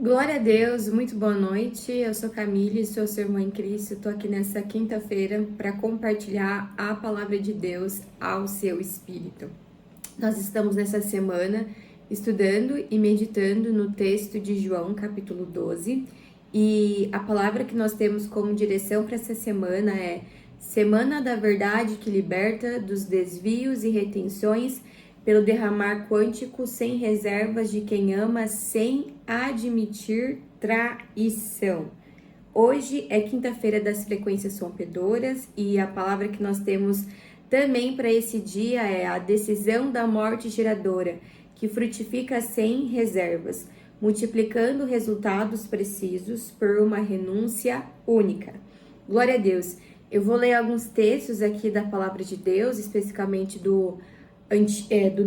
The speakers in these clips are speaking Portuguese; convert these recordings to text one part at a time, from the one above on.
Glória a Deus, muito boa noite. Eu sou Camille, sou sua irmã em Cristo. Estou aqui nessa quinta-feira para compartilhar a palavra de Deus ao seu espírito. Nós estamos nessa semana estudando e meditando no texto de João, capítulo 12, e a palavra que nós temos como direção para essa semana é Semana da Verdade que liberta dos desvios e retenções pelo derramar quântico sem reservas de quem ama sem admitir traição. Hoje é quinta-feira das frequências rompedoras e a palavra que nós temos também para esse dia é a decisão da morte geradora, que frutifica sem reservas, multiplicando resultados precisos por uma renúncia única. Glória a Deus. Eu vou ler alguns textos aqui da palavra de Deus, especificamente do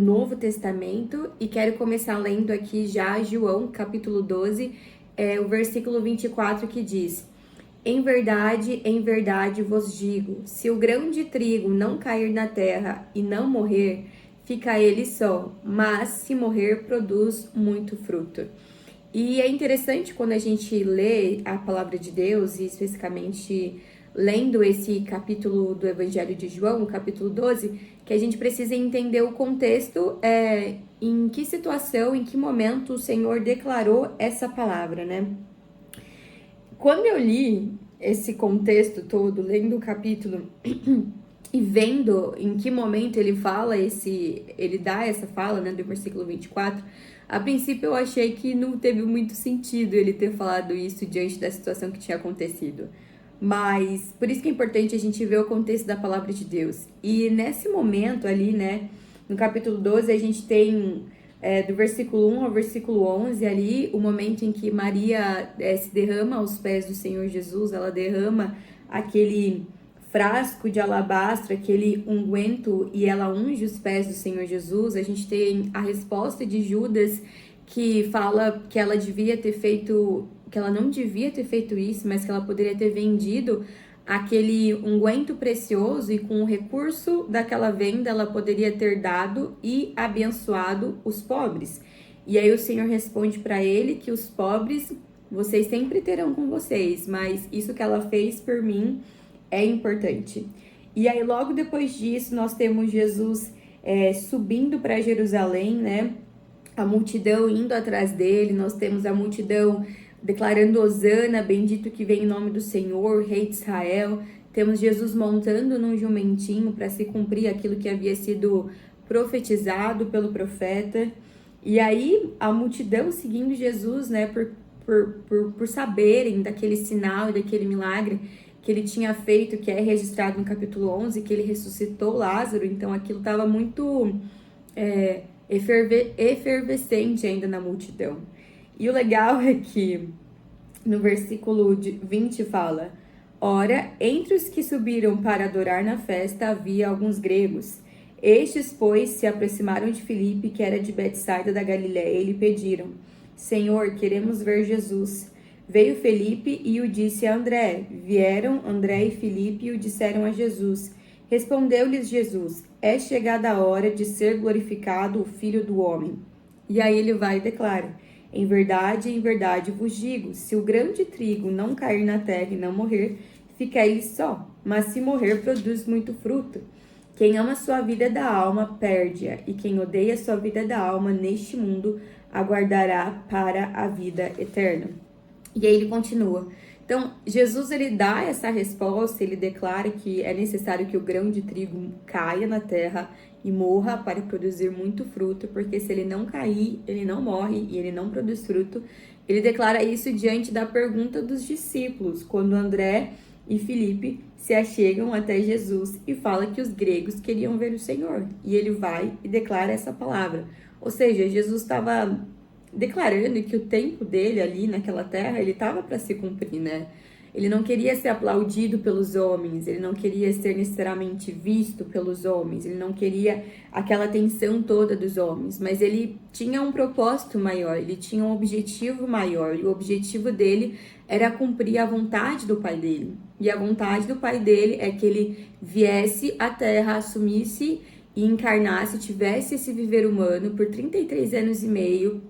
Novo Testamento, e quero começar lendo aqui já João, capítulo 12, o versículo 24, que diz: em verdade vos digo, se o grão de trigo não cair na terra e não morrer, fica ele só, mas se morrer, produz muito fruto. E é interessante quando a gente lê a palavra de Deus, e especificamente lendo esse capítulo do Evangelho de João, o capítulo 12, que a gente precisa entender o contexto, em que situação, em que momento o Senhor declarou essa palavra, né? Quando eu li esse contexto todo, lendo o capítulo e vendo em que momento ele ele dá essa fala, né, do versículo 24, a princípio eu achei que não teve muito sentido ele ter falado isso diante da situação que tinha acontecido. Mas por isso que é importante a gente ver o contexto da palavra de Deus. E nesse momento ali, né, no capítulo 12, a gente tem do versículo 1 ao versículo 11 ali, o momento em que Maria se derrama aos pés do Senhor Jesus, ela derrama aquele frasco de alabastro, aquele unguento, e ela unge os pés do Senhor Jesus. A gente tem a resposta de Judas, que fala que ela devia ter feito, que ela não devia ter feito isso, mas que ela poderia ter vendido aquele unguento precioso, e com o recurso daquela venda ela poderia ter dado e abençoado os pobres. E aí o Senhor responde para ele que os pobres vocês sempre terão com vocês, mas isso que ela fez por mim é importante. E aí logo depois disso nós temos Jesus subindo para Jerusalém, né? A multidão indo atrás dele, nós temos a multidão declarando Hosana, bendito que vem em nome do Senhor, Rei de Israel. Temos Jesus montando num jumentinho para se cumprir aquilo que havia sido profetizado pelo profeta. E aí a multidão seguindo Jesus, né, por saberem daquele sinal e daquele milagre que ele tinha feito, que é registrado no capítulo 11, que ele ressuscitou Lázaro. Então aquilo estava muito efervescente ainda na multidão. E o legal é que no versículo 20 fala: ora, entre os que subiram para adorar na festa havia alguns gregos. Estes, pois, se aproximaram de Filipe, que era de Betsaida da Galiléia, e lhe pediram: Senhor, queremos ver Jesus. Veio Felipe e o disse a André. Vieram André e Filipe e o disseram a Jesus. Respondeu-lhes Jesus: é chegada a hora de ser glorificado o Filho do Homem. E aí ele vai e declara: em verdade vos digo, se o grão de trigo não cair na terra e não morrer, fica ele só, mas se morrer, produz muito fruto. Quem ama sua vida da alma, perde-a, e quem odeia sua vida da alma neste mundo, aguardará para a vida eterna. E aí ele continua. Então, Jesus, ele dá essa resposta, ele declara que é necessário que o grão de trigo caia na terra e morra para produzir muito fruto, porque se ele não cair, ele não morre e ele não produz fruto. Ele declara isso diante da pergunta dos discípulos, quando André e Filipe se achegam até Jesus e fala que os gregos queriam ver o Senhor. E ele vai e declara essa palavra. Ou seja, Jesus estava declarando que o tempo dele ali naquela terra, ele estava para se cumprir, né? Ele não queria ser aplaudido pelos homens, ele não queria ser necessariamente visto pelos homens, ele não queria aquela atenção toda dos homens, mas ele tinha um propósito maior, ele tinha um objetivo maior, e o objetivo dele era cumprir a vontade do pai dele. E a vontade do pai dele é que ele viesse à terra, assumisse e encarnasse, tivesse esse viver humano por 33 anos e meio,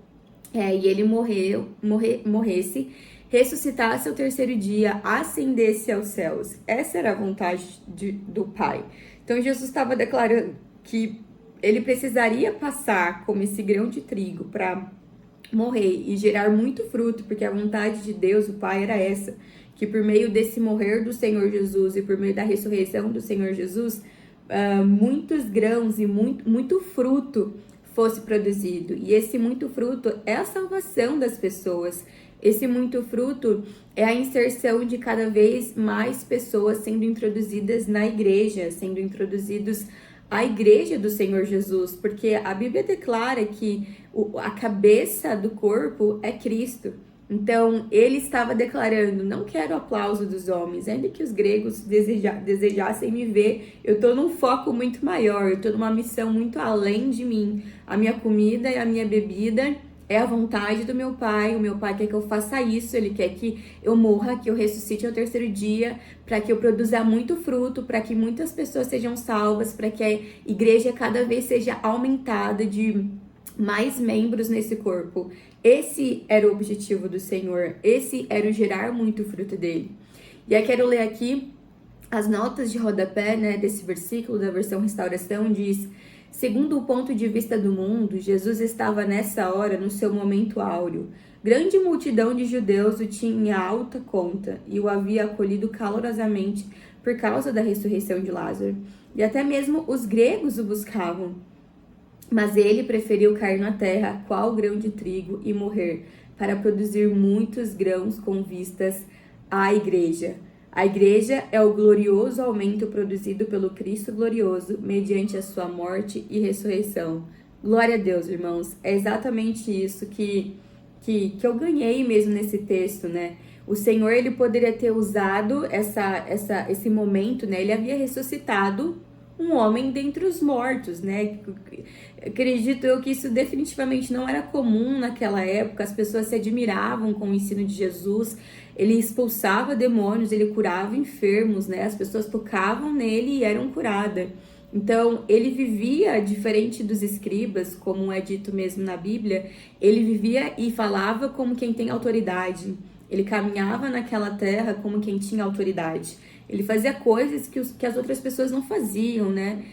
e ele morresse, ressuscitasse ao terceiro dia, ascendesse aos céus. Essa era a vontade do Pai. Então Jesus estava declarando que ele precisaria passar como esse grão de trigo para morrer e gerar muito fruto, porque a vontade de Deus, o Pai, era essa, que por meio desse morrer do Senhor Jesus e por meio da ressurreição do Senhor Jesus, muitos grãos e muito fruto fosse produzido. E esse muito fruto é a salvação das pessoas. Esse muito fruto é a inserção de cada vez mais pessoas sendo introduzidas na igreja, sendo introduzidos à igreja do Senhor Jesus, porque a Bíblia declara que a cabeça do corpo é Cristo. Então, ele estava declarando, não quero aplauso dos homens, ainda que os gregos desejassem me ver, eu estou num foco muito maior, eu estou numa missão muito além de mim. A minha comida e a minha bebida é a vontade do meu Pai, o meu Pai quer que eu faça isso, ele quer que eu morra, que eu ressuscite ao terceiro dia, para que eu produza muito fruto, para que muitas pessoas sejam salvas, para que a igreja cada vez seja aumentada de mais membros nesse corpo. Esse era o objetivo do Senhor, esse era o gerar muito fruto dele. E aí quero ler aqui as notas de rodapé, né, desse versículo da versão Restauração, diz: segundo o ponto de vista do mundo, Jesus estava nessa hora no seu momento áureo. Grande multidão de judeus o tinha em alta conta e o havia acolhido calorosamente por causa da ressurreição de Lázaro. E até mesmo os gregos o buscavam. Mas ele preferiu cair na terra, qual grão de trigo, e morrer, para produzir muitos grãos com vistas à igreja. A igreja é o glorioso aumento produzido pelo Cristo glorioso, mediante a sua morte e ressurreição. Glória a Deus, irmãos. É exatamente isso que eu ganhei mesmo nesse texto, né? O Senhor, ele poderia ter usado esse momento, né? Ele havia ressuscitado um homem dentre os mortos, né? Acredito eu que isso definitivamente não era comum naquela época, as pessoas se admiravam com o ensino de Jesus, ele expulsava demônios, ele curava enfermos, né? As pessoas tocavam nele e eram curadas. Então, ele vivia diferente dos escribas, como é dito mesmo na Bíblia, ele vivia e falava como quem tem autoridade. Ele caminhava naquela terra como quem tinha autoridade. Ele fazia coisas que as outras pessoas não faziam, né?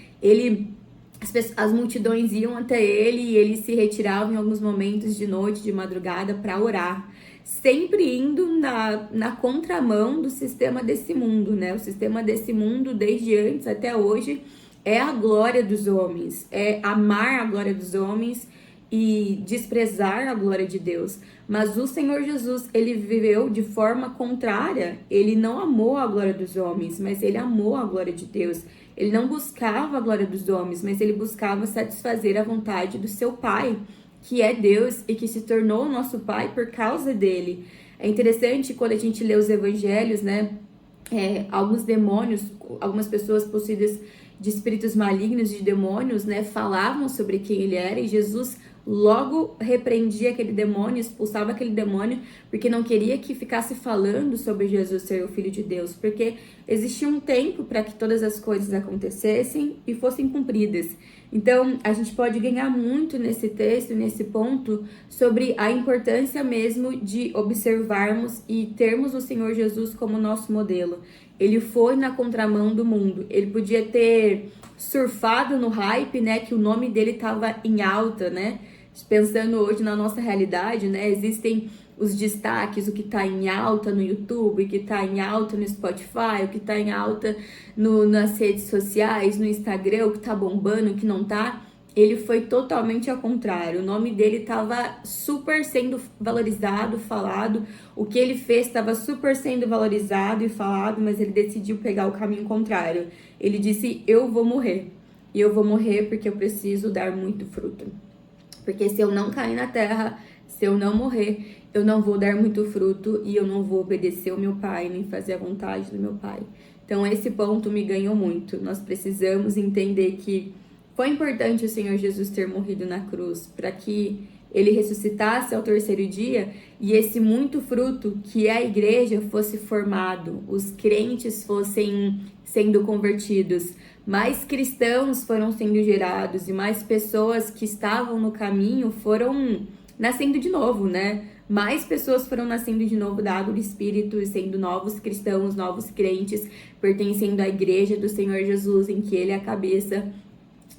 As multidões iam até ele e ele se retirava em alguns momentos de noite, de madrugada, para orar. Sempre indo na contramão do sistema desse mundo, né? O sistema desse mundo, desde antes até hoje, é a glória dos homens. É amar a glória dos homens e desprezar a glória de Deus. Mas o Senhor Jesus, ele viveu de forma contrária. Ele não amou a glória dos homens, mas ele amou a glória de Deus. Ele não buscava a glória dos homens, mas ele buscava satisfazer a vontade do seu Pai, que é Deus e que se tornou nosso Pai por causa dele. É interessante quando a gente lê os evangelhos, né? Alguns demônios, algumas pessoas possuídas de espíritos malignos, de demônios, né? Falavam sobre quem ele era e Jesus logo repreendia aquele demônio, expulsava aquele demônio, porque não queria que ficasse falando sobre Jesus ser o Filho de Deus, porque existia um tempo para que todas as coisas acontecessem e fossem cumpridas. Então, a gente pode ganhar muito nesse texto, nesse ponto, sobre a importância mesmo de observarmos e termos o Senhor Jesus como nosso modelo. Ele foi na contramão do mundo, ele podia ter surfado no hype, né, que o nome dele estava em alta, né? Pensando hoje na nossa realidade, né? Existem os destaques, o que tá em alta no YouTube, o que tá em alta no Spotify, o que tá em alta nas redes sociais, no Instagram, o que tá bombando, o que não tá. Ele foi totalmente ao contrário. O nome dele estava super sendo valorizado, falado. O que ele fez estava super sendo valorizado e falado, mas ele decidiu pegar o caminho contrário. Ele disse, eu vou morrer. E eu vou morrer porque eu preciso dar muito fruto. Porque se eu não cair na terra, se eu não morrer, eu não vou dar muito fruto e eu não vou obedecer o meu Pai, nem fazer a vontade do meu Pai. Então esse ponto me ganhou muito. Nós precisamos entender que foi importante o Senhor Jesus ter morrido na cruz para que ele ressuscitasse ao terceiro dia e esse muito fruto que é a igreja fosse formado, os crentes fossem sendo convertidos, mais cristãos foram sendo gerados e mais pessoas que estavam no caminho foram nascendo de novo, né? Mais pessoas foram nascendo de novo da água do Espírito, sendo novos cristãos, novos crentes, pertencendo à igreja do Senhor Jesus, em que Ele é a cabeça,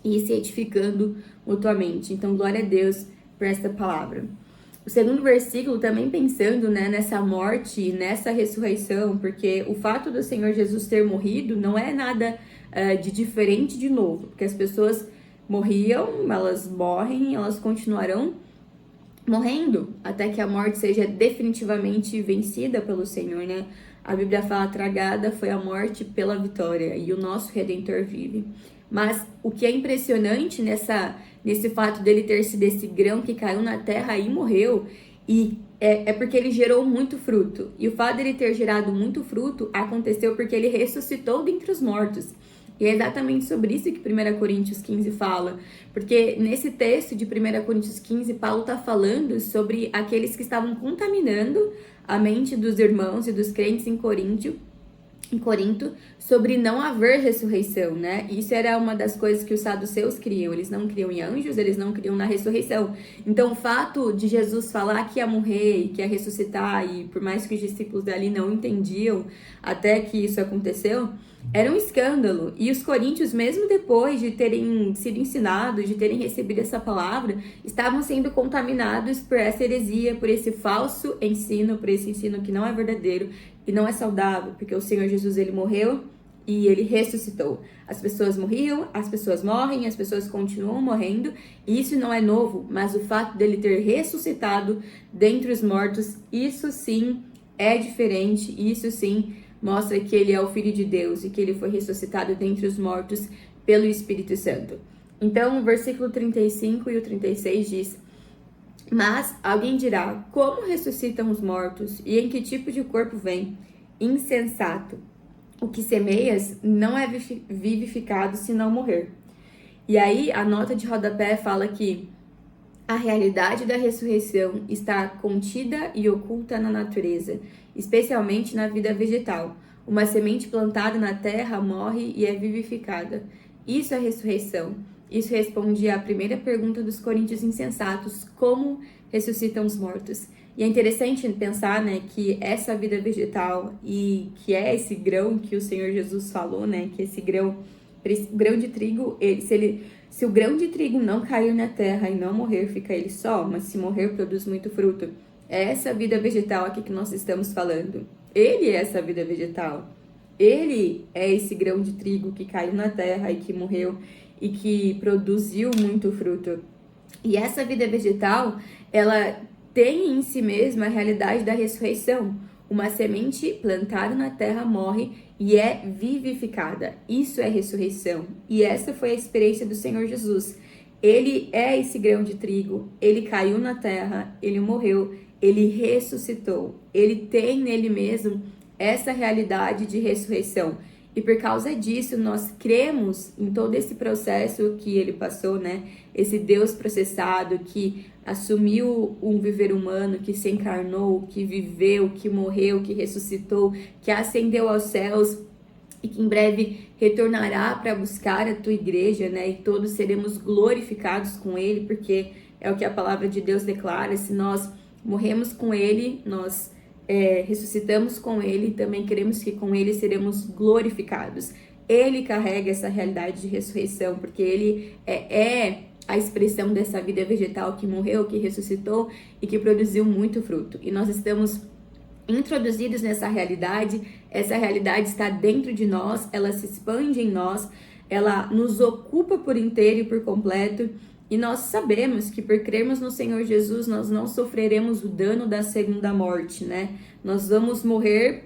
e se edificando mutuamente. Então, glória a Deus por esta palavra. O segundo versículo, também pensando, né, nessa morte, nessa ressurreição, porque o fato do Senhor Jesus ter morrido não é nada de diferente de novo, porque as pessoas morriam, elas morrem, elas continuarão morrendo até que a morte seja definitivamente vencida pelo Senhor, né? A Bíblia fala: tragada foi a morte pela vitória e o nosso Redentor vive. Mas o que é impressionante nesse fato dele ter sido esse grão que caiu na terra e morreu, e é porque ele gerou muito fruto. E o fato dele ter gerado muito fruto aconteceu porque ele ressuscitou dentre os mortos. E é exatamente sobre isso que 1 Coríntios 15 fala. Porque nesse texto de 1 Coríntios 15, Paulo está falando sobre aqueles que estavam contaminando a mente dos irmãos e dos crentes em Corinto, sobre não haver ressurreição, né? Isso era uma das coisas que os saduceus criam. Eles não criam em anjos, eles não criam na ressurreição. Então, o fato de Jesus falar que ia morrer e que ia ressuscitar, e por mais que os discípulos dali não entendiam até que isso aconteceu, era um escândalo. E os coríntios, mesmo depois de terem sido ensinados, de terem recebido essa palavra, estavam sendo contaminados por essa heresia, por esse falso ensino, por esse ensino que não é verdadeiro e não é saudável, porque o Senhor Jesus, ele morreu e ele ressuscitou. As pessoas morriam, as pessoas morrem, as pessoas continuam morrendo, e isso não é novo, mas o fato dele ter ressuscitado dentre os mortos, isso sim é diferente, isso sim mostra que ele é o Filho de Deus e que ele foi ressuscitado dentre os mortos pelo Espírito Santo. Então, o versículo 35 e o 36 diz: mas alguém dirá, como ressuscitam os mortos e em que tipo de corpo vem? Insensato! O que semeias não é vivificado se não morrer. E aí, a nota de rodapé fala que a realidade da ressurreição está contida e oculta na natureza, especialmente na vida vegetal. Uma semente plantada na terra morre e é vivificada. Isso é ressurreição. Isso responde à primeira pergunta dos coríntios insensatos: como ressuscitam os mortos? E é interessante pensar, né, que essa vida vegetal, e que é esse grão que o Senhor Jesus falou, né, que esse grão de trigo, se o grão de trigo não cair na terra e não morrer, fica ele só, mas se morrer, produz muito fruto. É essa vida vegetal aqui que nós estamos falando. Ele é essa vida vegetal. Ele é esse grão de trigo que caiu na terra e que morreu e que produziu muito fruto. E essa vida vegetal, ela tem em si mesma a realidade da ressurreição. Uma semente plantada na terra morre e é vivificada. Isso é ressurreição. E essa foi a experiência do Senhor Jesus. Ele é esse grão de trigo, ele caiu na terra, ele morreu, ele ressuscitou. Ele tem nele mesmo essa realidade de ressurreição. E por causa disso, nós cremos em todo esse processo que ele passou, né? Esse Deus processado que assumiu um viver humano, que se encarnou, que viveu, que morreu, que ressuscitou, que ascendeu aos céus e que em breve retornará para buscar a tua igreja, né? E todos seremos glorificados com ele, porque é o que a palavra de Deus declara: se nós morremos com ele, nós ressuscitamos com ele, também queremos que com ele seremos glorificados. Ele carrega essa realidade de ressurreição, porque ele é a expressão dessa vida vegetal que morreu, que ressuscitou e que produziu muito fruto. E nós estamos introduzidos nessa realidade. Essa realidade está dentro de nós, ela se expande em nós, ela nos ocupa por inteiro e por completo. E nós sabemos que por crermos no Senhor Jesus, nós não sofreremos o dano da segunda morte, né? Nós vamos morrer,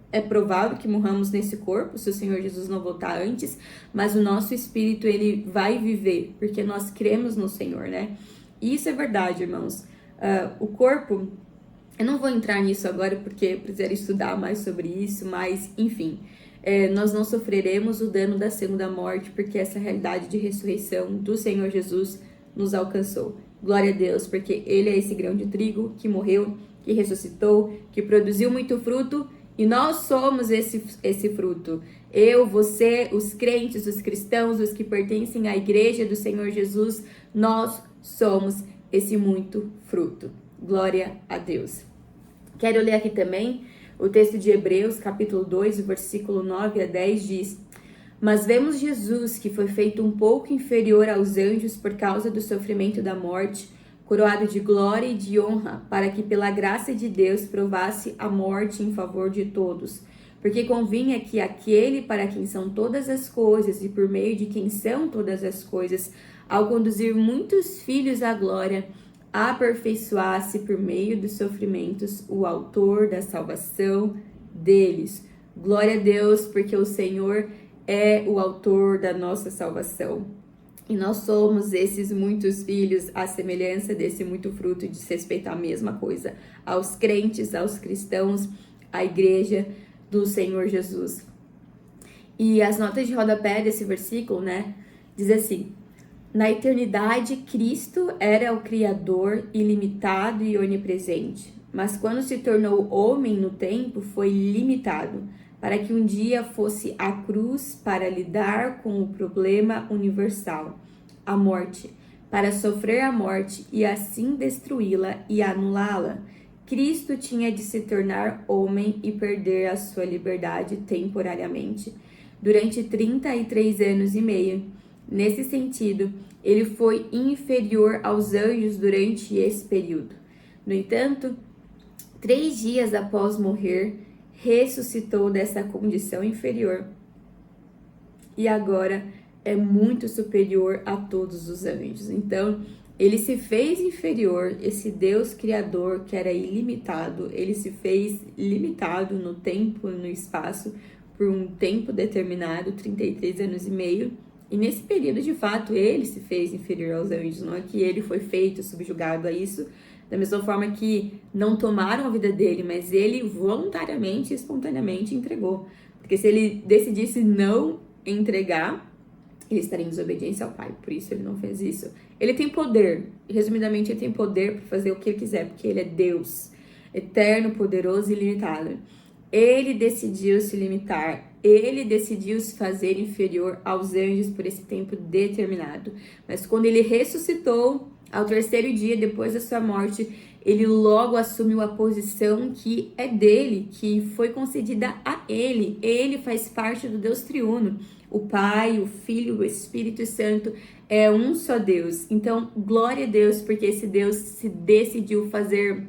é provável que morramos nesse corpo, se o Senhor Jesus não voltar antes, mas o nosso espírito, ele vai viver, porque nós cremos no Senhor, né? E isso é verdade, irmãos. O corpo, eu não vou entrar nisso agora, porque eu precisaria estudar mais sobre isso, mas, enfim, nós não sofreremos o dano da segunda morte, porque essa realidade de ressurreição do Senhor Jesus nos alcançou. Glória a Deus, porque ele é esse grão de trigo que morreu, que ressuscitou, que produziu muito fruto, e nós somos esse fruto. Eu, você, os crentes, os cristãos, os que pertencem à igreja do Senhor Jesus, nós somos esse muito fruto. Glória a Deus. Quero ler aqui também o texto de Hebreus, capítulo 2, versículo 9 a 10 diz: Mas vemos Jesus, que foi feito um pouco inferior aos anjos por causa do sofrimento da morte, coroado de glória e de honra, para que pela graça de Deus provasse a morte em favor de todos. Porque convinha que aquele para quem são todas as coisas e por meio de quem são todas as coisas, ao conduzir muitos filhos à glória, aperfeiçoasse por meio dos sofrimentos o autor da salvação deles. Glória a Deus, porque o Senhor é o autor da nossa salvação. E nós somos esses muitos filhos, à semelhança desse muito fruto, de se respeitar a mesma coisa aos crentes, aos cristãos, à igreja do Senhor Jesus. E as notas de rodapé desse versículo, né, diz assim: na eternidade, Cristo era o Criador ilimitado e onipresente, mas quando se tornou homem no tempo, foi limitado, para que um dia fosse à cruz para lidar com o problema universal, a morte, para sofrer a morte e assim destruí-la e anulá-la. Cristo tinha de se tornar homem e perder a sua liberdade temporariamente. Durante 33 anos e meio, nesse sentido, ele foi inferior aos anjos durante esse período. No entanto, 3 dias após morrer, ressuscitou dessa condição inferior e agora é muito superior a todos os anjos. Então, ele se fez inferior, esse Deus Criador que era ilimitado, ele se fez limitado no tempo e no espaço por um tempo determinado, 33 anos e meio, e nesse período, de fato, ele se fez inferior aos anjos, não é que ele foi feito, subjugado a isso, da mesma forma que não tomaram a vida dele, mas ele voluntariamente e espontaneamente entregou. Porque se ele decidisse não entregar, ele estaria em desobediência ao Pai, por isso ele não fez isso. Ele tem poder, resumidamente, ele tem poder para fazer o que ele quiser, porque ele é Deus, eterno, poderoso e ilimitado. Ele decidiu se limitar, ele decidiu se fazer inferior aos anjos por esse tempo determinado. Mas quando ele ressuscitou, ao 3º dia depois da sua morte, ele logo assumiu a posição que é dele, que foi concedida a ele. Ele faz parte do Deus triuno. O Pai, o Filho, o Espírito Santo é um só Deus. Então, glória a Deus, porque esse Deus se decidiu fazer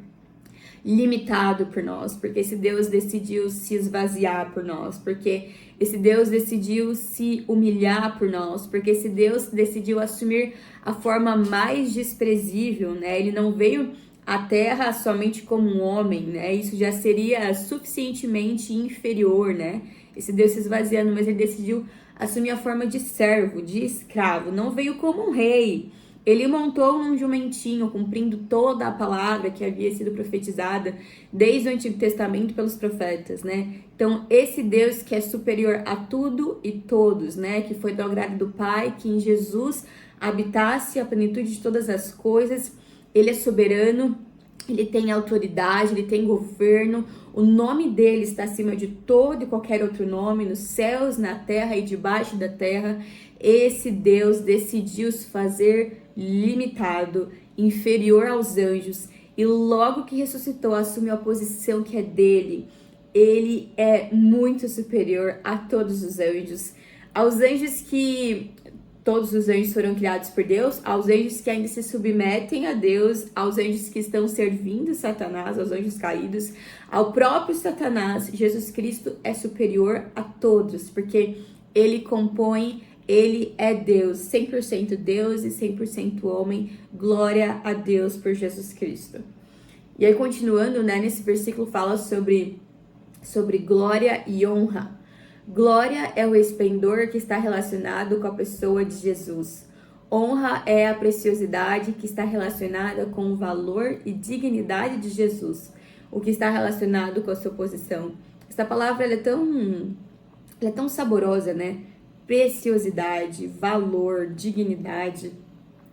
limitado por nós, porque esse Deus decidiu se esvaziar por nós, porque esse Deus decidiu se humilhar por nós, porque esse Deus decidiu assumir a forma mais desprezível, né? Ele não veio à Terra somente como um homem, né? Isso já seria suficientemente inferior, né? Esse Deus se esvaziando, mas ele decidiu assumir a forma de servo, de escravo, não veio como um rei. Ele montou um jumentinho, cumprindo toda a palavra que havia sido profetizada desde o Antigo Testamento pelos profetas, né? Então, esse Deus que é superior a tudo e todos, né? Que foi do agrado do Pai, que em Jesus habitasse a plenitude de todas as coisas. Ele é soberano, ele tem autoridade, ele tem governo. O nome dele está acima de todo e qualquer outro nome, nos céus, na terra e debaixo da terra. Esse Deus decidiu se fazer limitado, inferior aos anjos, e logo que ressuscitou, assumiu a posição que é dele. Ele é muito superior a todos os anjos. Aos anjos que... Todos os anjos foram criados por Deus, aos anjos que ainda se submetem a Deus, aos anjos que estão servindo Satanás, aos anjos caídos, ao próprio Satanás. Jesus Cristo é superior a todos, porque ele compõe... Ele é Deus, 100% Deus e 100% homem. Glória a Deus por Jesus Cristo. E aí, continuando, né, nesse versículo fala sobre glória e honra. Glória é o esplendor que está relacionado com a pessoa de Jesus. Honra é a preciosidade que está relacionada com o valor e dignidade de Jesus, o que está relacionado com a sua posição. Essa palavra ela é tão saborosa, né? Preciosidade, valor, dignidade.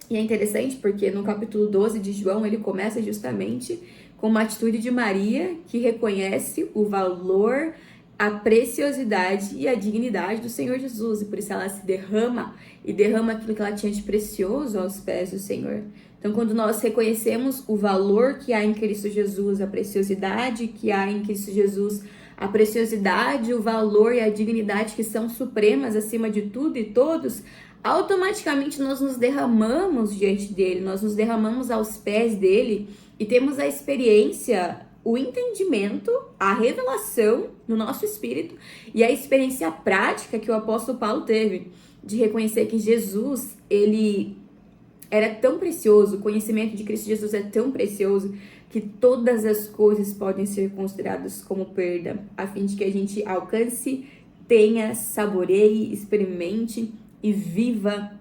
E é interessante porque no capítulo 12 de João, ele começa justamente com uma atitude de Maria que reconhece o valor, a preciosidade e a dignidade do Senhor Jesus. E por isso ela se derrama e derrama aquilo que ela tinha de precioso aos pés do Senhor. Então, quando nós reconhecemos o valor que há em Cristo Jesus, a preciosidade que há em Cristo Jesus, a preciosidade, o valor e a dignidade que são supremas acima de tudo e todos, automaticamente nós nos derramamos diante dele, nós nos derramamos aos pés dele e temos a experiência, o entendimento, a revelação no nosso espírito e a experiência prática que o apóstolo Paulo teve de reconhecer que Jesus, ele era tão precioso, o conhecimento de Cristo Jesus é tão precioso que todas as coisas podem ser consideradas como perda, a fim de que a gente alcance, tenha, saboreie, experimente e viva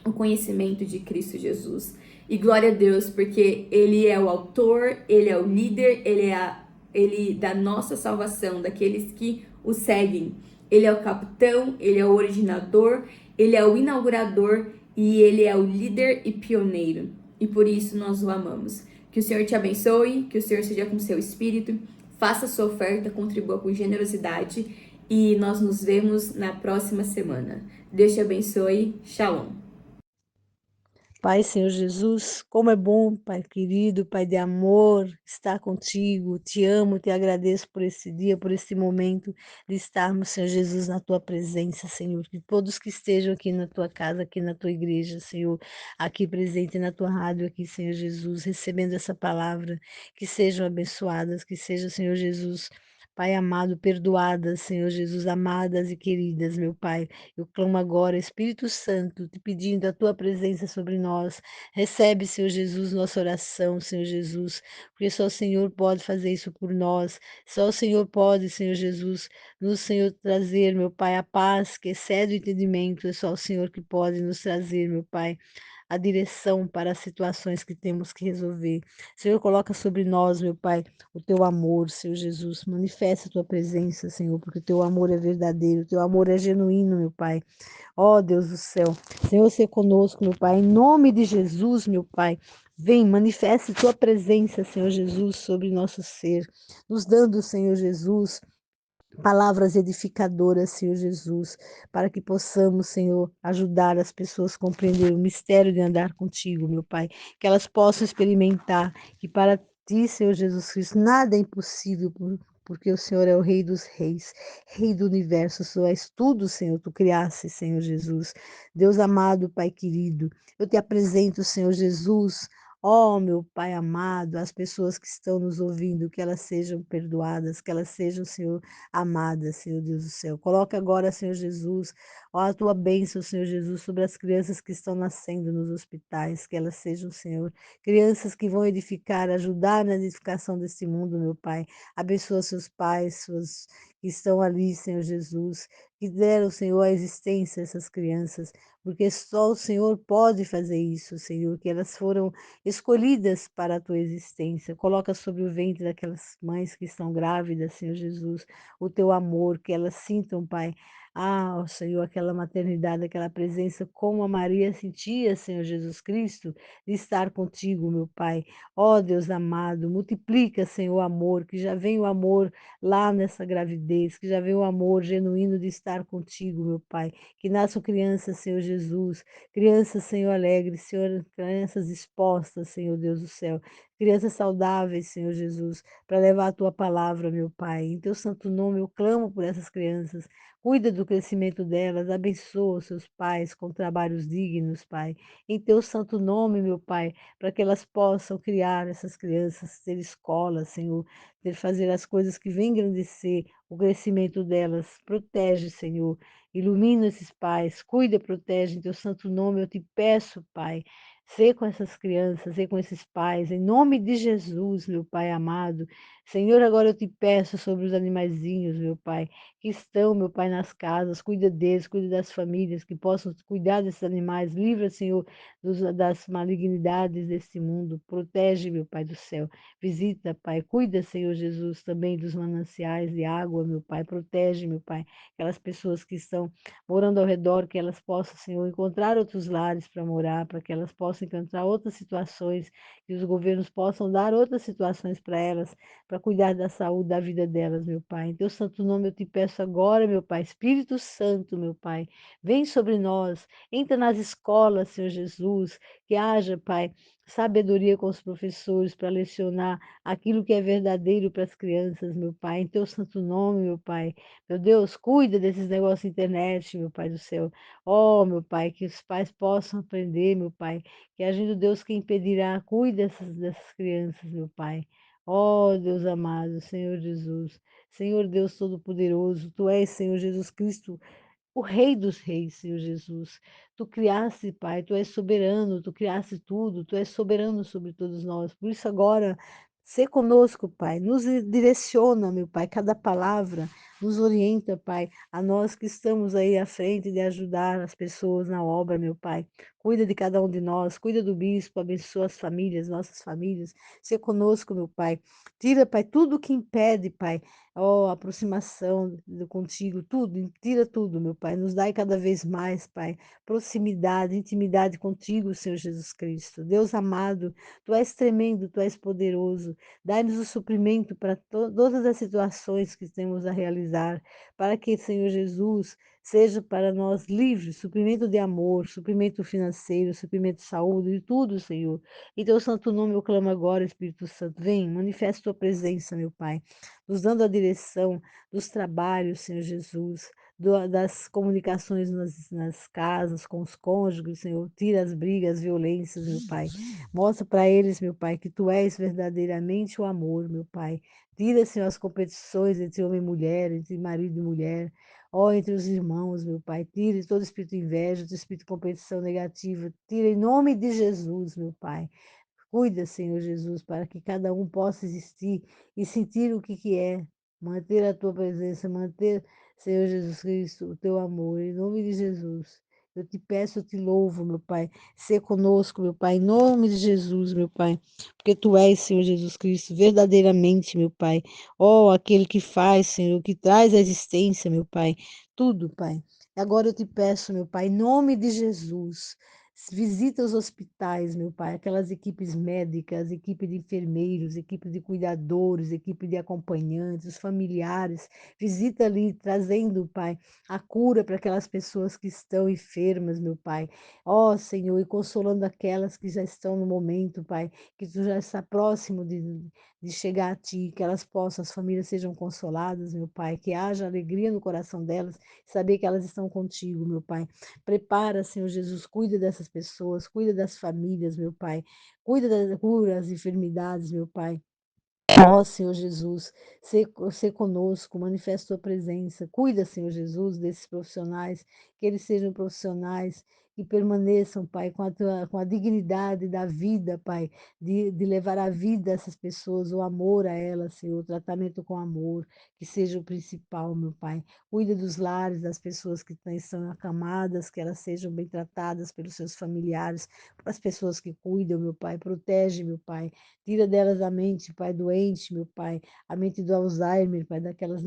o conhecimento de Cristo Jesus. E glória a Deus, porque Ele é o autor, Ele é o líder, Ele da nossa salvação, daqueles que o seguem. Ele é o capitão, Ele é o originador, Ele é o inaugurador e Ele é o líder e pioneiro. E por isso nós o amamos. Que o Senhor te abençoe, que o Senhor seja com seu espírito, faça sua oferta, contribua com generosidade e nós nos vemos na próxima semana. Deus te abençoe. Shalom. Pai, Senhor Jesus, como é bom, Pai querido, Pai de amor, estar contigo. Te amo, te agradeço por esse dia, por esse momento de estarmos, Senhor Jesus, na tua presença, Senhor. Que todos que estejam aqui na tua casa, aqui na tua igreja, Senhor, aqui presente na tua rádio, aqui, Senhor Jesus, recebendo essa palavra, que sejam abençoadas, que sejam, Senhor Jesus, Pai amado, perdoadas, Senhor Jesus, amadas e queridas, meu Pai. Eu clamo agora, Espírito Santo, te pedindo a tua presença sobre nós. Recebe, Senhor Jesus, nossa oração, Senhor Jesus, porque só o Senhor pode fazer isso por nós. Só o Senhor pode, Senhor Jesus, nos, Senhor, trazer, meu Pai, a paz que excede o entendimento. É só o Senhor que pode nos trazer, meu Pai, a direção para as situações que temos que resolver. Senhor, coloca sobre nós, meu Pai, o teu amor, Senhor Jesus. Manifesta a tua presença, Senhor, porque o teu amor é verdadeiro, o teu amor é genuíno, meu Pai. Ó Deus do céu, Senhor, seja conosco, meu Pai, em nome de Jesus, meu Pai. Vem, manifeste tua presença, Senhor Jesus, sobre nosso ser, nos dando, Senhor Jesus, palavras edificadoras, Senhor Jesus, para que possamos, Senhor, ajudar as pessoas a compreender o mistério de andar contigo, meu Pai, que elas possam experimentar que para ti, Senhor Jesus Cristo, nada é impossível, porque o Senhor é o Rei dos Reis, Rei do Universo, tu és tudo, Senhor, tu criaste, Senhor Jesus. Deus amado, Pai querido, eu te apresento, Senhor Jesus, ó, meu Pai amado, as pessoas que estão nos ouvindo, que elas sejam perdoadas, que elas sejam, Senhor, amada, Senhor Deus do céu. Coloca agora, Senhor Jesus, ó, a tua bênção, Senhor Jesus, sobre as crianças que estão nascendo nos hospitais, que elas sejam, Senhor, crianças que vão edificar, ajudar na edificação desse mundo, meu Pai. Abençoa seus pais, seus que estão ali, Senhor Jesus, que deram, Senhor, a existência a essas crianças, porque só o Senhor pode fazer isso, Senhor, que elas foram escolhidas para a tua existência. Coloca sobre o ventre daquelas mães que estão grávidas, Senhor Jesus, o teu amor, que elas sintam, Pai. Ah, ó Senhor, aquela maternidade, aquela presença, como a Maria sentia, Senhor Jesus Cristo, de estar contigo, meu Pai. Ó Deus amado, multiplica, Senhor, o amor, que já vem o amor lá nessa gravidez, que já vem o amor genuíno de estar contigo, meu Pai. Que nasçam crianças, Senhor Jesus, crianças, Senhor, alegres, Senhor, crianças dispostas, Senhor Deus do céu, crianças saudáveis, Senhor Jesus, para levar a tua palavra, meu Pai. Em teu santo nome eu clamo por essas crianças. Cuida do crescimento delas, abençoa os seus pais com trabalhos dignos, Pai. Em teu santo nome, meu Pai, para que elas possam criar essas crianças, ter escola, Senhor, ter fazer as coisas que vêm engrandecer o crescimento delas. Protege, Senhor. Ilumina esses pais, cuida, protege. Em teu santo nome eu te peço, Pai. Sê com essas crianças, sê com esses pais, em nome de Jesus, meu Pai amado. Senhor, agora eu te peço sobre os animaizinhos, meu Pai, que estão, meu Pai, nas casas, cuida deles, cuida das famílias, que possam cuidar desses animais, livra, Senhor, das malignidades deste mundo, protege, meu Pai do céu, visita, Pai, cuida, Senhor Jesus, também dos mananciais de água, meu Pai, protege, meu Pai, aquelas pessoas que estão morando ao redor, que elas possam, Senhor, encontrar outros lares para morar, para que elas possam encontrar outras situações, que os governos possam dar outras situações para elas, para cuidar da saúde da vida delas, meu Pai. Em teu santo nome eu te peço agora, meu Pai, Espírito Santo, meu Pai, vem sobre nós, entra nas escolas, Senhor Jesus, que haja, Pai, sabedoria com os professores para lecionar aquilo que é verdadeiro para as crianças, meu Pai, em teu santo nome, meu Pai. Meu Deus, cuida desses negócios de internet, meu Pai do céu. Oh, meu Pai, que os pais possam aprender, meu Pai, que agindo Deus que impedirá, cuide dessas crianças, meu Pai. Oh, Deus amado, Senhor Jesus, Senhor Deus Todo-Poderoso, Tu és, Senhor Jesus Cristo, o Rei dos Reis, Senhor Jesus. Tu criaste, Pai, Tu és soberano, Tu criaste tudo, Tu és soberano sobre todos nós. Por isso agora, sê conosco, Pai, nos direciona, meu Pai, cada palavra nos orienta, Pai, a nós que estamos aí à frente de ajudar as pessoas na obra, meu Pai. Cuida de cada um de nós, cuida do bispo, abençoa as famílias, nossas famílias. Sê conosco, meu Pai. Tira, Pai, tudo que impede, Pai, ó, aproximação contigo, tudo, tira tudo, meu Pai. Nos dai cada vez mais, Pai, proximidade, intimidade contigo, Senhor Jesus Cristo. Deus amado, Tu és tremendo, Tu és poderoso. Dai-nos o suprimento para todas as situações que temos a realizar, para que, Senhor Jesus, seja para nós livre, suprimento de amor, suprimento financeiro, suprimento de saúde, de tudo, Senhor. Em Teu santo nome eu clamo agora, Espírito Santo. Vem, manifesta Tua presença, meu Pai, nos dando a direção dos trabalhos, Senhor Jesus, das comunicações nas casas, com os cônjuges, Senhor. Tira as brigas, as violências, meu Pai. Mostra para eles, meu Pai, que Tu és verdadeiramente o amor, meu Pai. Tira, Senhor, as competições entre homem e mulher, entre marido e mulher, ó, entre os irmãos, meu Pai. Tire todo espírito de inveja, todo espírito de competição negativa. Tira em nome de Jesus, meu Pai. Cuida, Senhor Jesus, para que cada um possa existir e sentir o que é, manter a tua presença, manter, Senhor Jesus Cristo, o teu amor, em nome de Jesus. Eu te peço, eu te louvo, meu Pai. Ser conosco, meu Pai, em nome de Jesus, meu Pai. Porque tu és, Senhor Jesus Cristo, verdadeiramente, meu Pai. Ó, aquele que faz, Senhor, que traz a existência, meu Pai. Tudo, Pai. Agora eu te peço, meu Pai, em nome de Jesus. Visita os hospitais, meu Pai, aquelas equipes médicas, equipe de enfermeiros, equipe de cuidadores, equipe de acompanhantes, os familiares. Visita ali, trazendo, Pai, a cura para aquelas pessoas que estão enfermas, meu Pai. Ó, Senhor, e consolando aquelas que já estão no momento, Pai, que Tu já está próximo de chegar a Ti, que elas possam, as famílias sejam consoladas, meu Pai, que haja alegria no coração delas, saber que elas estão contigo, meu Pai. Prepara, Senhor Jesus, cuida dessas pessoas, cuida das famílias, meu Pai. Cuida das curas, enfermidades, meu Pai. Ó Senhor Jesus, ser conosco, manifesta tua presença. Cuida, Senhor Jesus, desses profissionais, que eles sejam profissionais que permaneçam, Pai, com a dignidade da vida, Pai, de levar a vida a essas pessoas, o amor a elas, Senhor, o tratamento com amor, que seja o principal, meu Pai. Cuida dos lares, das pessoas que estão acamadas, que elas sejam bem tratadas pelos seus familiares, as pessoas que cuidam, meu Pai. Protege, meu Pai. Tira delas a mente, Pai, doente, meu Pai, a mente do Alzheimer, Pai, daquelas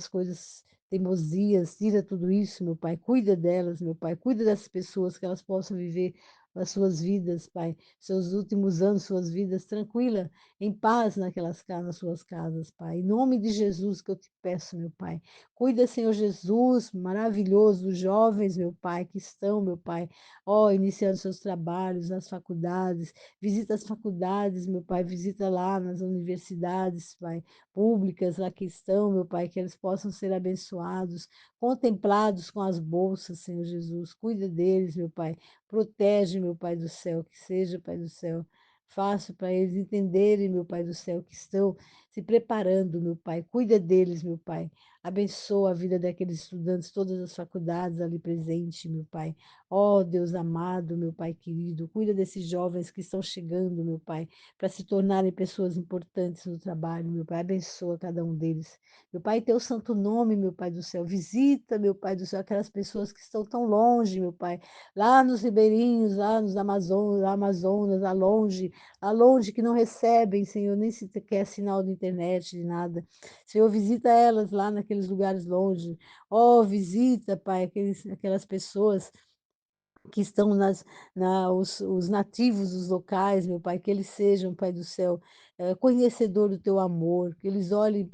coisas, teimosias, tira tudo isso, meu Pai, cuida delas, meu Pai, cuida dessas pessoas, que elas possam viver as suas vidas, Pai, seus últimos anos, suas vidas tranquila, em paz nas suas casas, Pai. Em nome de Jesus que eu te peço, meu Pai. Cuida, Senhor Jesus, maravilhoso, dos jovens, meu Pai, que estão, meu Pai, ó, iniciando seus trabalhos nas faculdades. Visita as faculdades, meu Pai, visita lá nas universidades, Pai, públicas lá que estão, meu Pai, que eles possam ser abençoados, contemplados com as bolsas, Senhor Jesus. Cuida deles, meu Pai. Protege, meu Pai do céu, que seja, Pai do céu. Faça para eles entenderem, meu Pai do céu, que estão se preparando, meu Pai. Cuida deles, meu Pai. Abençoa a vida daqueles estudantes, todas as faculdades ali presentes, meu Pai. Ó Deus amado, meu Pai querido, cuida desses jovens que estão chegando, meu Pai, para se tornarem pessoas importantes no trabalho, meu Pai. Abençoa cada um deles. Meu Pai, teu santo nome, meu Pai do céu. Visita, meu Pai do céu, aquelas pessoas que estão tão longe, meu Pai, lá nos ribeirinhos, lá nos Amazonas, lá longe, que não recebem, Senhor, nem sequer sinal de internet, de nada. Senhor, visita elas lá naqueles lugares longe. Ó, visita, Pai, aquelas pessoas que estão os nativos dos locais, meu Pai, que eles sejam, Pai do céu, conhecedor do teu amor, que eles olhem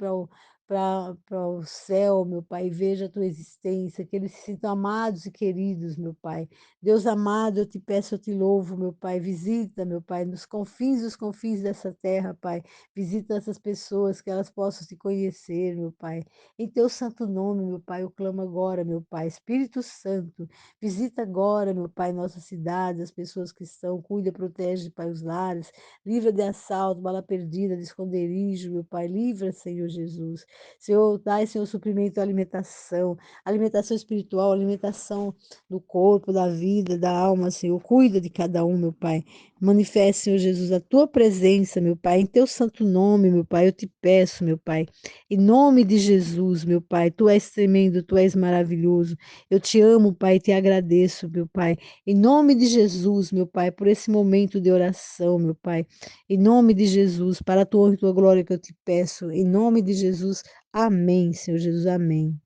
para o céu, meu Pai, e veja a tua existência, que eles se sintam amados e queridos, meu Pai. Deus amado, eu te peço, eu te louvo, meu Pai. Visita, meu Pai, nos confins dos confins dessa terra, Pai. Visita essas pessoas, que elas possam te conhecer, meu Pai. Em teu santo nome, meu Pai, eu clamo agora, meu Pai. Espírito Santo, visita agora, meu Pai, nossa cidade, as pessoas que estão, cuida, protege, Pai, os lares, livra de assalto, bala perdida, de esconderijo, meu Pai. Livra, Senhor Jesus. Senhor, dai, Senhor, suprimento, alimentação, alimentação espiritual, alimentação do corpo, da vida, da alma, Senhor. Cuida de cada um, meu Pai. Manifeste, Senhor Jesus, a tua presença, meu Pai, em teu santo nome, meu Pai. Eu te peço, meu Pai, em nome de Jesus, meu Pai. Tu és tremendo, tu és maravilhoso. Eu te amo, Pai, e te agradeço, meu Pai. Em nome de Jesus, meu Pai, por esse momento de oração, meu Pai. Em nome de Jesus, para a tua honra e tua glória que eu te peço. Em nome de Jesus. Amém, Senhor Jesus. Amém.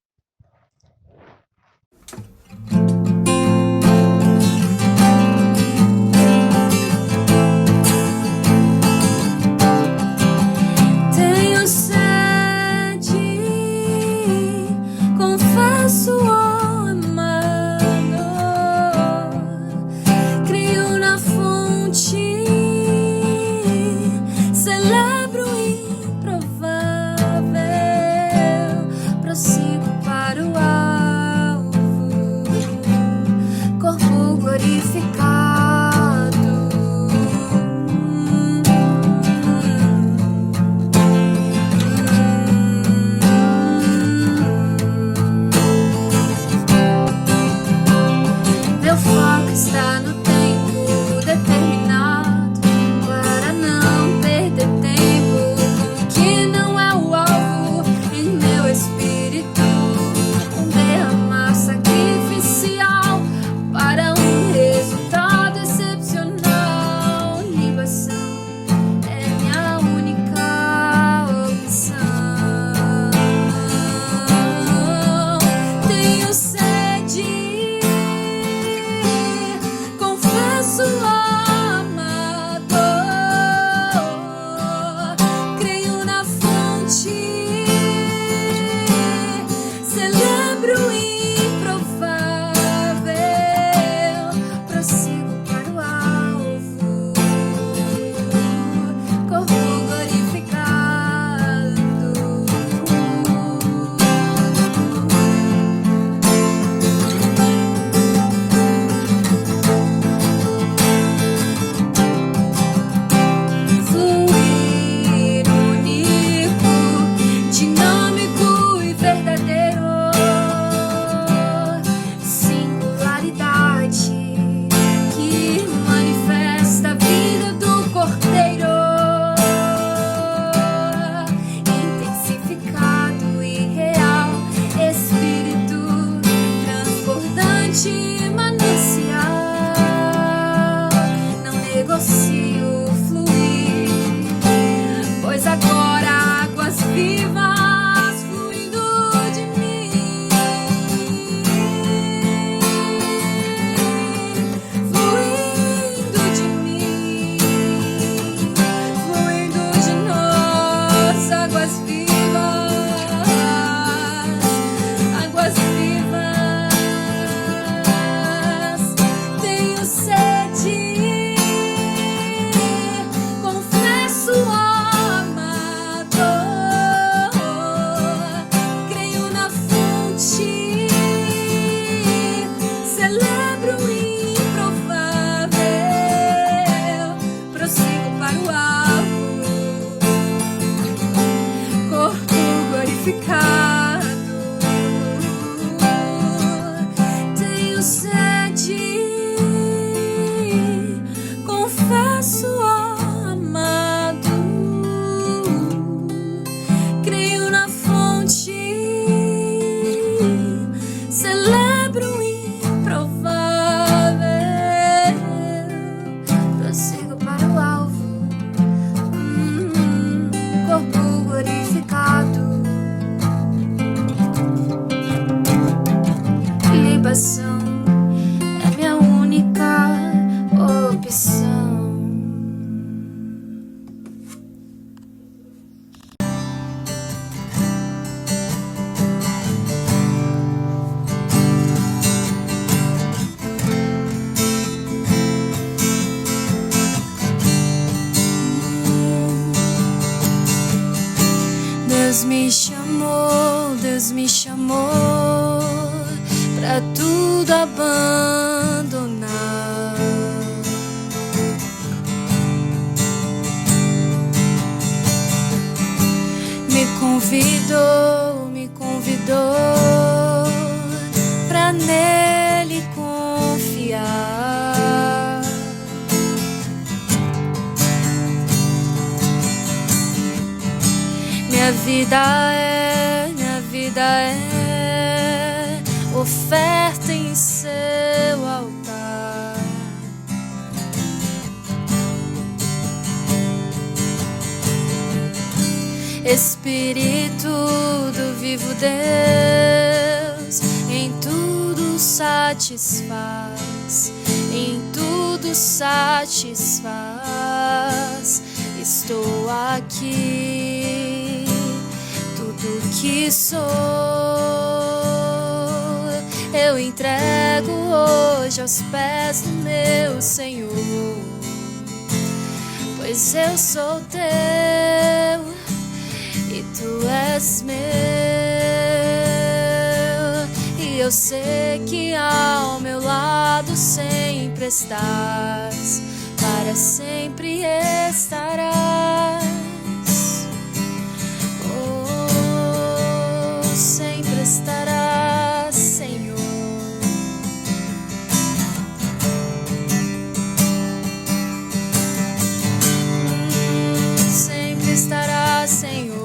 Tenho sede, confesso, oh amado, crio na fonte, celebro o improvável, prossigo Deus me chamou pra tudo abandonar. Me convidou pra nele confiar. Minha vida é oferta em seu altar. Espírito do vivo Deus, em tudo satisfaz, em tudo satisfaz. Estou aqui, tudo que sou, eu entrego hoje aos pés do meu Senhor, pois eu sou teu e tu és meu, e eu sei que ao meu lado sempre estás, para sempre estarás. Oh, sempre estarás, Senhor. Sempre estarás, Senhor.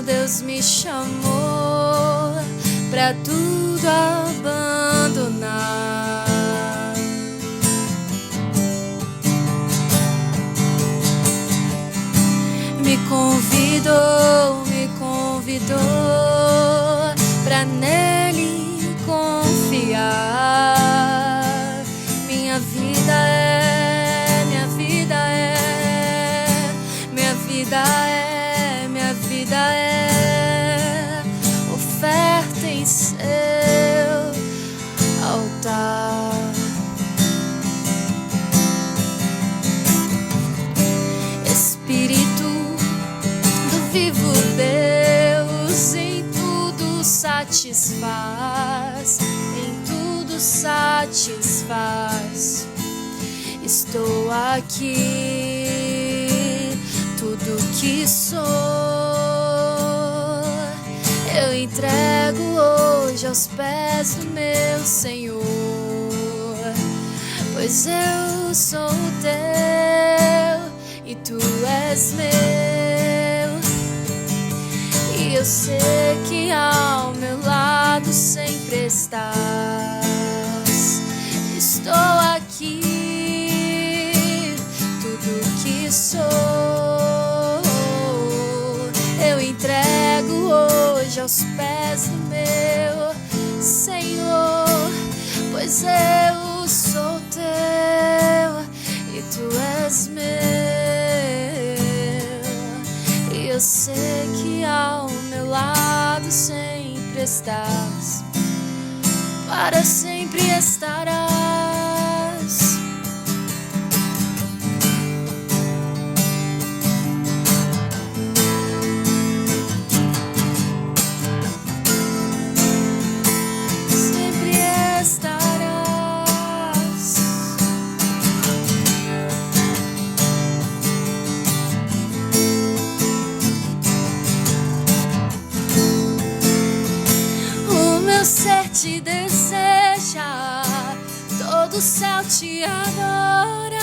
Deus me chamou pra tudo abandonar. Me convidou pra nele confiar. Minha vida é oferta em seu altar. Espírito do vivo Deus, em tudo satisfaz, em tudo satisfaz. Estou aqui, tudo que sou, eu entrego hoje aos pés do meu Senhor, pois eu sou teu e tu és meu, e eu sei que ao meu lado sempre estás. Estou aqui, tudo que sou, eu entrego hoje aos pés do meu Senhor, pois eu sou teu e tu és meu, e eu sei que ao meu lado sempre estás, para sempre estarás. Te deseja, todo o céu te adora.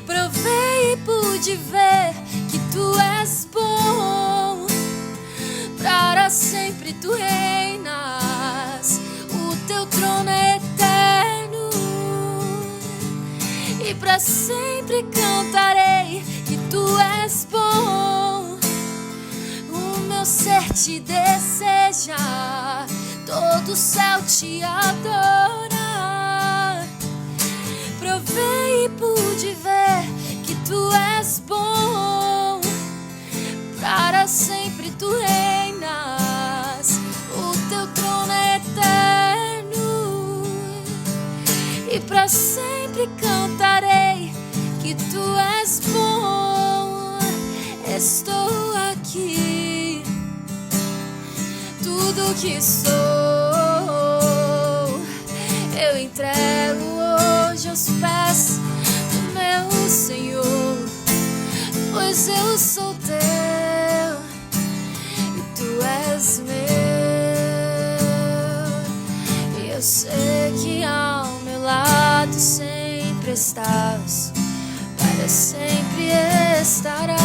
Provei e pude ver que tu és bom, para sempre tu reinas, o teu trono é eterno, e para sempre cantarei que tu és bom. O meu ser te deseja, todo o céu te adora. Provei e pude ver que tu és bom, para sempre tu reinas, o teu trono é eterno, e para sempre cantarei que tu és bom. Estou aqui, tudo que sou eu entrego hoje aos pés do meu Senhor, pois eu sou teu e tu és meu. E eu sei que ao meu lado sempre estás, para sempre estarás.